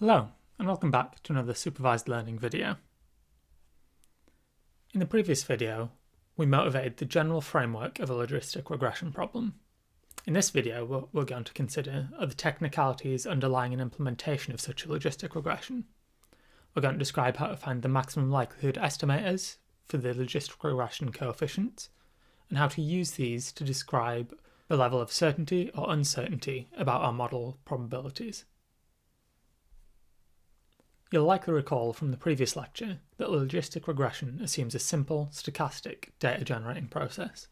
Hello, and welcome back to another supervised learning video. In the previous video, we motivated the general framework of a logistic regression problem. In this video, what we're going to consider are the technicalities underlying an implementation of such a logistic regression. We're going to describe how to find the maximum likelihood estimators for the logistic regression coefficients, and how to use these to describe the level of certainty or uncertainty about our model probabilities. You'll likely recall from the previous lecture that logistic regression assumes a simple, stochastic data generating process.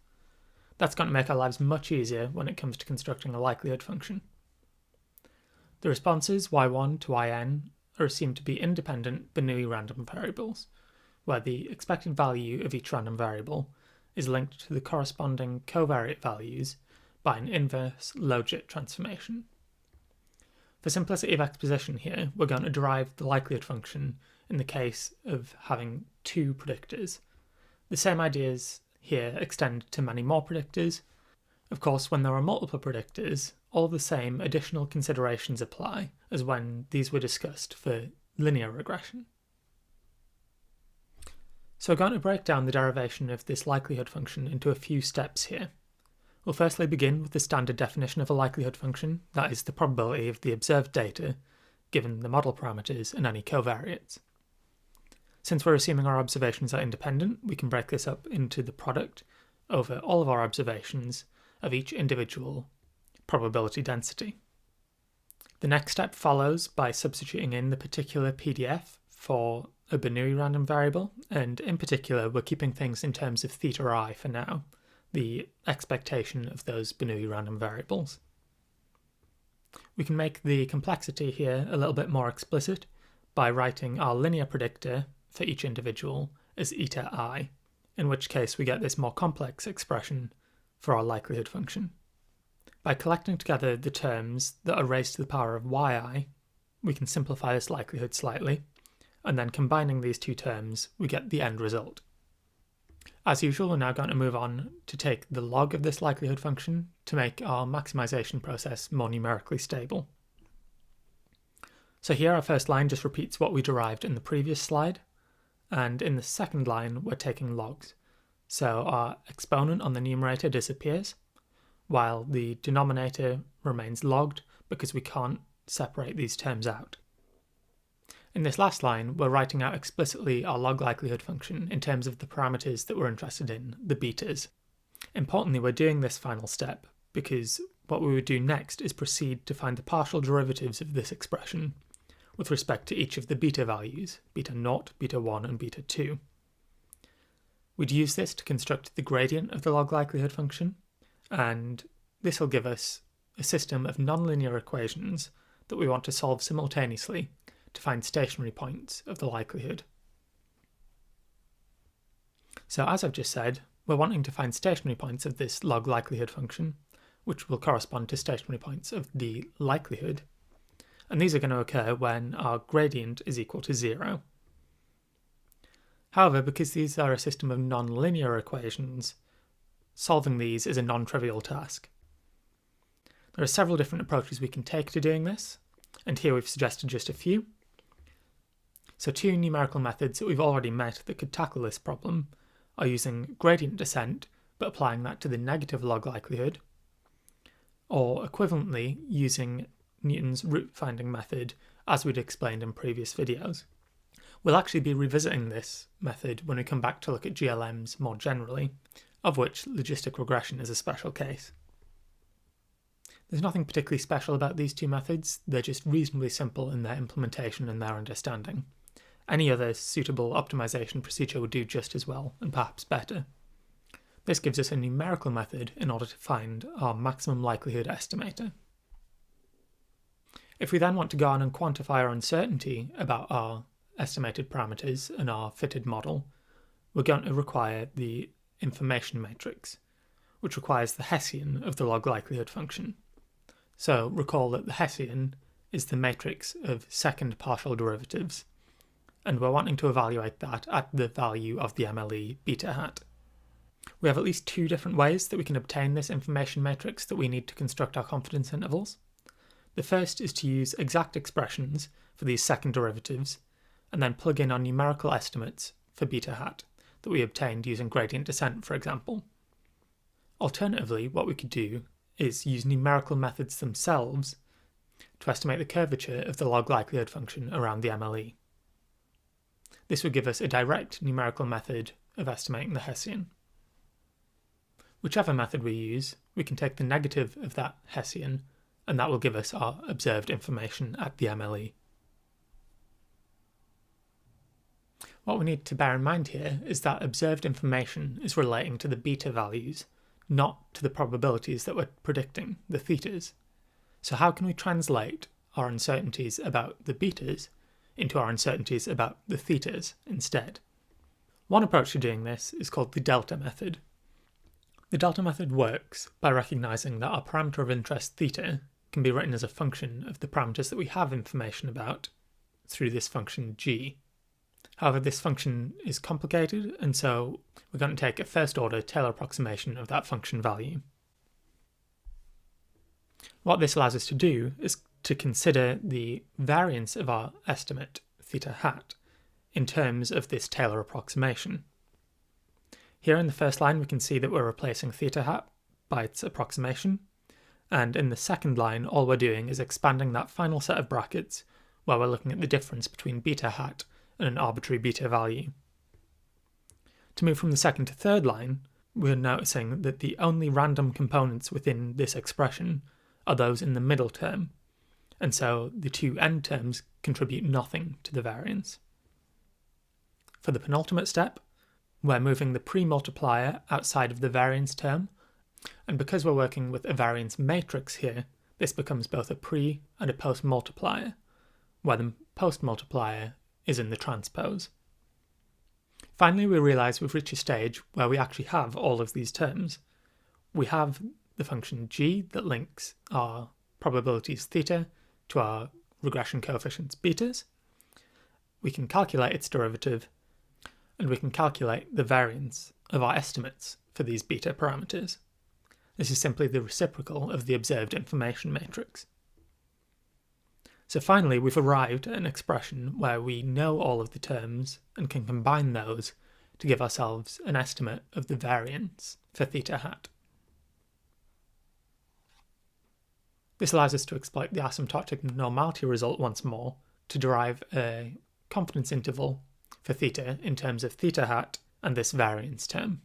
That's going to make our lives much easier when it comes to constructing a likelihood function. The responses y1 to yn are assumed to be independent Bernoulli random variables, where the expected value of each random variable is linked to the corresponding covariate values by an inverse logit transformation. For simplicity of exposition here, we're going to derive the likelihood function in the case of having two predictors. The same ideas here extend to many more predictors. Of course, when there are multiple predictors, all the same additional considerations apply as when these were discussed for linear regression. So we're going to break down the derivation of this likelihood function into a few steps here. We'll firstly begin with the standard definition of a likelihood function, that is the probability of the observed data given the model parameters and any covariates. Since we're assuming our observations are independent, we can break this up into the product over all of our observations of each individual probability density. The next step follows by substituting in the particular PDF for a Bernoulli random variable, and in particular we're keeping things in terms of theta I for now, the expectation of those Bernoulli random variables. We can make the complexity here a little bit more explicit by writing our linear predictor for each individual as eta I, in which case we get this more complex expression for our likelihood function. By collecting together the terms that are raised to the power of yi, we can simplify this likelihood slightly, and then combining these two terms we get the end result. As usual, we're now going to move on to take the log of this likelihood function to make our maximization process more numerically stable. So here our first line just repeats what we derived in the previous slide, and in the second line we're taking logs. So our exponent on the numerator disappears, while the denominator remains logged because we can't separate these terms out. In this last line, we're writing out explicitly our log likelihood function in terms of the parameters that we're interested in, the betas. Importantly, we're doing this final step because what we would do next is proceed to find the partial derivatives of this expression with respect to each of the beta values, beta 0, beta 1, and beta 2. We'd use this to construct the gradient of the log likelihood function, and this will give us a system of nonlinear equations that we want to solve simultaneously to find stationary points of the likelihood. So as I've just said, we're wanting to find stationary points of this log likelihood function, which will correspond to stationary points of the likelihood, and these are going to occur when our gradient is equal to 0. However, because these are a system of nonlinear equations, solving these is a non-trivial task. There are several different approaches we can take to doing this, and here we've suggested just a few. So two numerical methods that we've already met that could tackle this problem are using gradient descent, but applying that to the negative log likelihood, or equivalently using Newton's root finding method as we'd explained in previous videos. We'll actually be revisiting this method when we come back to look at GLMs more generally, of which logistic regression is a special case. There's nothing particularly special about these two methods, they're just reasonably simple in their implementation and their understanding. Any other suitable optimization procedure would do just as well, and perhaps better. This gives us a numerical method in order to find our maximum likelihood estimator. If we then want to go on and quantify our uncertainty about our estimated parameters and our fitted model, we're going to require the information matrix, which requires the Hessian of the log likelihood function. So recall that the Hessian is the matrix of second partial derivatives, and we're wanting to evaluate that at the value of the MLE beta hat. We have at least two different ways that we can obtain this information matrix that we need to construct our confidence intervals. The first is to use exact expressions for these second derivatives, and then plug in our numerical estimates for beta hat that we obtained using gradient descent, for example. Alternatively, what we could do is use numerical methods themselves to estimate the curvature of the log likelihood function around the MLE. This would give us a direct numerical method of estimating the Hessian. Whichever method we use, we can take the negative of that Hessian, and that will give us our observed information at the MLE. What we need to bear in mind here is that observed information is relating to the beta values, not to the probabilities that we're predicting, the thetas. So how can we translate our uncertainties about the betas into our uncertainties about the thetas instead? One approach to doing this is called the delta method. The delta method works by recognising that our parameter of interest theta can be written as a function of the parameters that we have information about through this function g. However, this function is complicated, and so we're going to take a first-order Taylor approximation of that function value. What this allows us to do is to consider the variance of our estimate theta hat in terms of this Taylor approximation. Here in the first line we can see that we're replacing theta hat by its approximation, and in the second line all we're doing is expanding that final set of brackets where we're looking at the difference between beta hat and an arbitrary beta value. To move from the second to third line, we're noticing that the only random components within this expression are those in the middle term, and so the two end terms contribute nothing to the variance. For the penultimate step, we're moving the pre-multiplier outside of the variance term, and because we're working with a variance matrix here, this becomes both a pre- and a post-multiplier, where the post-multiplier is in the transpose. Finally, we realise we've reached a stage where we actually have all of these terms. We have the function g that links our probabilities theta to our regression coefficients betas. We can calculate its derivative, and we can calculate the variance of our estimates for these beta parameters. This is simply the reciprocal of the observed information matrix. So finally, we've arrived at an expression where we know all of the terms and can combine those to give ourselves an estimate of the variance for theta hat. This allows us to exploit the asymptotic normality result once more to derive a confidence interval for theta in terms of theta hat and this variance term.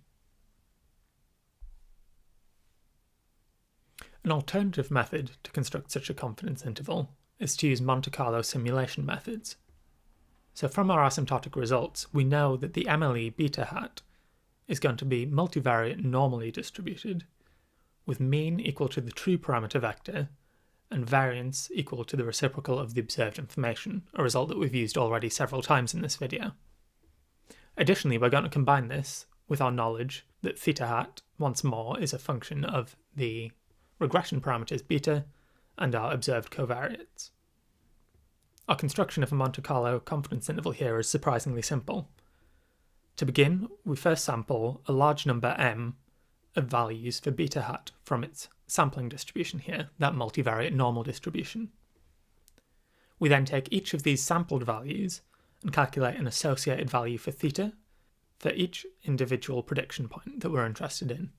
An alternative method to construct such a confidence interval is to use Monte Carlo simulation methods. So from our asymptotic results, we know that the MLE beta hat is going to be multivariate normally distributed, with mean equal to the true parameter vector and variance equal to the reciprocal of the observed information, a result that we've used already several times in this video. Additionally, we're going to combine this with our knowledge that theta hat, once more, is a function of the regression parameters beta and our observed covariates. Our construction of a Monte Carlo confidence interval here is surprisingly simple. To begin, we first sample a large number m of values for beta hat from its sampling distribution here, that multivariate normal distribution. We then take each of these sampled values and calculate an associated value for theta for each individual prediction point that we're interested in.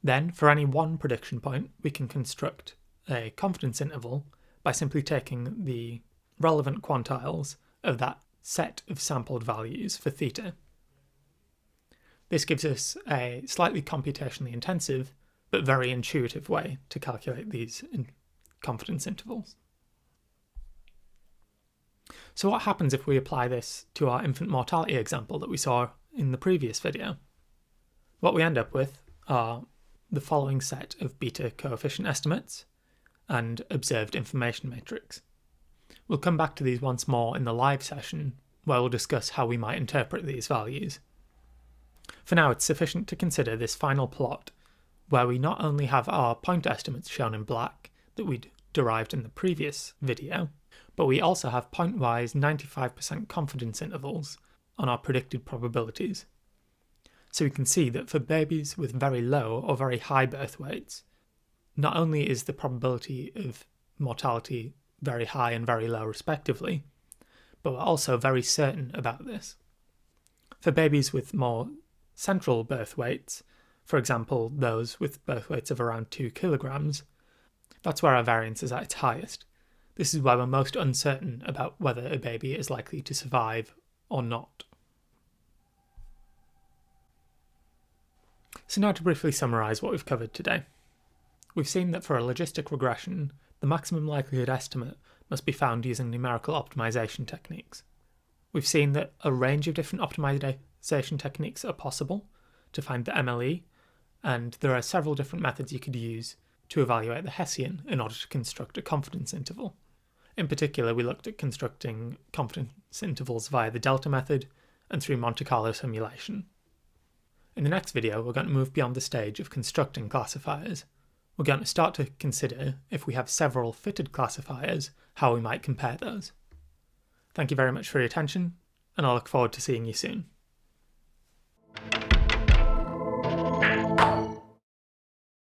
Then, for any one prediction point, we can construct a confidence interval by simply taking the relevant quantiles of that set of sampled values for theta. This gives us a slightly computationally intensive, but very intuitive way to calculate these confidence intervals. So what happens if we apply this to our infant mortality example that we saw in the previous video? What we end up with are the following set of beta coefficient estimates and observed information matrix. We'll come back to these once more in the live session where we'll discuss how we might interpret these values. For now, it's sufficient to consider this final plot where we not only have our point estimates shown in black that we'd derived in the previous video, but we also have point-wise 95% confidence intervals on our predicted probabilities. So we can see that for babies with very low or very high birth weights, not only is the probability of mortality very high and very low respectively, but we're also very certain about this. For babies with more central birth weights, for example those with birth weights of around 2 kilograms, that's where our variance is at its highest. This is why we're most uncertain about whether a baby is likely to survive or not. So now to briefly summarise what we've covered today. We've seen that for a logistic regression, the maximum likelihood estimate must be found using numerical optimisation techniques. We've seen that a range of different optimisation techniques are possible to find the MLE, and there are several different methods you could use to evaluate the Hessian in order to construct a confidence interval. In particular, we looked at constructing confidence intervals via the delta method and through Monte Carlo simulation. In the next video, we're going to move beyond the stage of constructing classifiers. We're going to start to consider, if we have several fitted classifiers, how we might compare those. Thank you very much for your attention, and I look forward to seeing you soon.